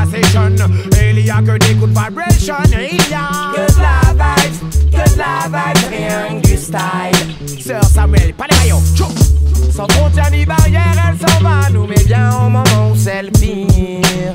session. Et il y a que des good vibrations. Et il y a que de la vibe, rien que du style. Sœur Samuel, pas les maillots. Sans frontières ni barrières, elle s'en va, nous met bien au moment où c'est le pire.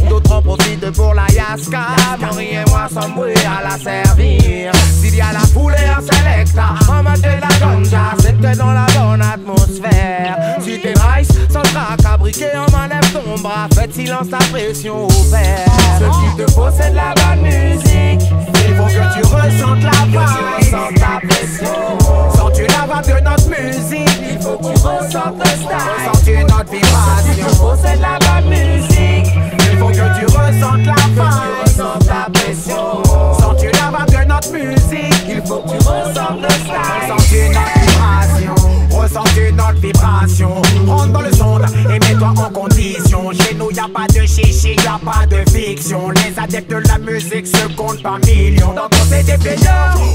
D'autres en profitent pour la yaska, Marie et moi sommes voués à la servir. S'il y a la foule et un selecta, en mode de la ganja, c'est que dans la bonne atmosphère. Si t'es nice, sans trac à briquer, on m'enlève ton bras, faites silence, ta pression opère. Ce qu'il te faut c'est de la bonne musique, il faut que tu ressentes la vibe, tu ressentes ta pression. Sens-tu la vibe de notre musique, il faut que tu ressentes le style. Sens-tu notre vibration, il faut c'est de la bonne musique, il faut que tu ressentes la vibe, tu ressentes ta pression. Sens-tu la vibe de notre musique, il faut que tu ressentes le style. Sens-tu notre vibration, ressens-tu notre vibration. Rentre dans le son et mets-toi en condition. Chez nous y'a pas de chichi, y'a pas de fiction. Les adeptes de la musique se comptent par millions. Dans ton CD player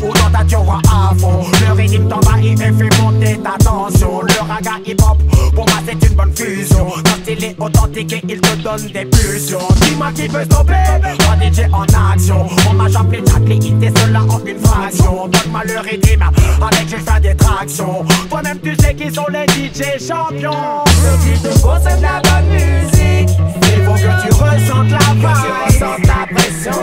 ou dans ta tiroir à fond, le rythme t'envahit et fait monter ta tension. Le raga hip-hop, pour moi c'est une bonne fusion. Ton style est authentique et il te donne des pulsions. Dis-moi qui peut stopper, toi DJ en action. On m'a appelé Jack, les hits et cela en une fraction. Donne-moi le rythme, avec je fais des tractions. Toi-même tu sais qui sont les DJ champions. Ce qu'il te faut c'est de la bonne musique, il faut que tu ressentes la vibe, tu ressentes ta pression.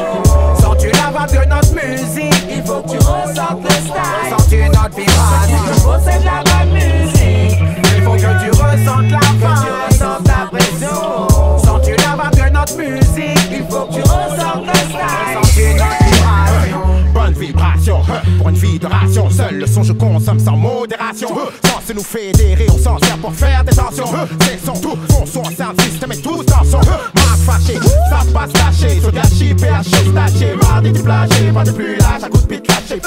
Sens-tu la vibe de notre musique, il faut que tu ressentes le style. Sens-tu notre vibration. Ce qu'il te faut c'est de la bonne musique, il faut que tu ressentes la vibe, tu ressentes ta pression. Sens-tu la vibe de notre musique, il faut que tu ressentes le style. Sens-tu notre vibration. Bonne vibration, pour une vie de ration. Seul le son je consomme sans modération. Sans nous fédérer, on s'en sert pour faire des tensions. C'est son tout, fond son sound system et tous dans son marque fâché, ça se passe lâché. Sur gâchis, PH, staché. Mardi du plagier, pas de plus lâche, à coup de pique caché.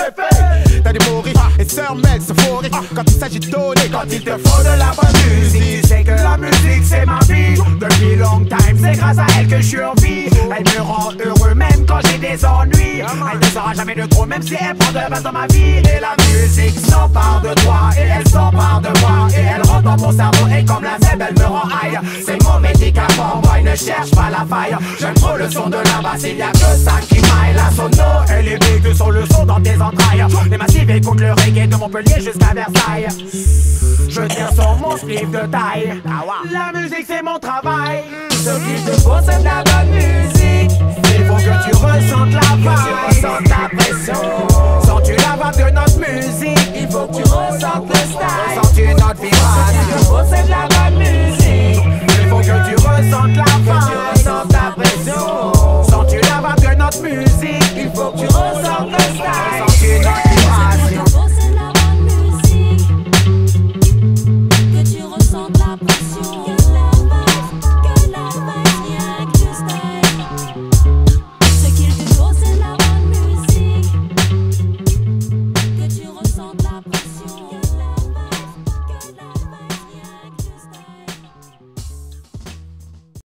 T'as des mots et sœur Mel euphorique quand il s'agit de donner, quand il te faut de la bonne musique. C'est que la musique c'est ma vie, depuis long time c'est grâce à elle que je suis en vie. Elle me rend heureux même quand j'ai des ennuis. Elle ne sera jamais de trop même si elle prend de la place dans ma vie. Et la musique s'empare de toi et elle s'empare de moi. Et elle rentre dans mon cerveau et comme la zèbre elle me rend high. C'est mon médicament, moi ne cherche pas la faille. J'aime trop le son de la basse, il y a que ça qui maille. La sono et les big sont le son dans tes entrailles. Les massifs écoutent le reggae de Montpellier jusqu'à Versailles. Je tiens sur mon slip de taille. La musique c'est mon travail. Ce qu'il te faut c'est de la bonne musique, il faut que tu ressentes la vibe, tu ressentes ta pression. Sens-tu la vibe de notre musique, il faut que tu ressentes le style. Sens-tu notre Ce qu'il te vibration. faut c'est de la bonne musique, Il faut que tu ressentes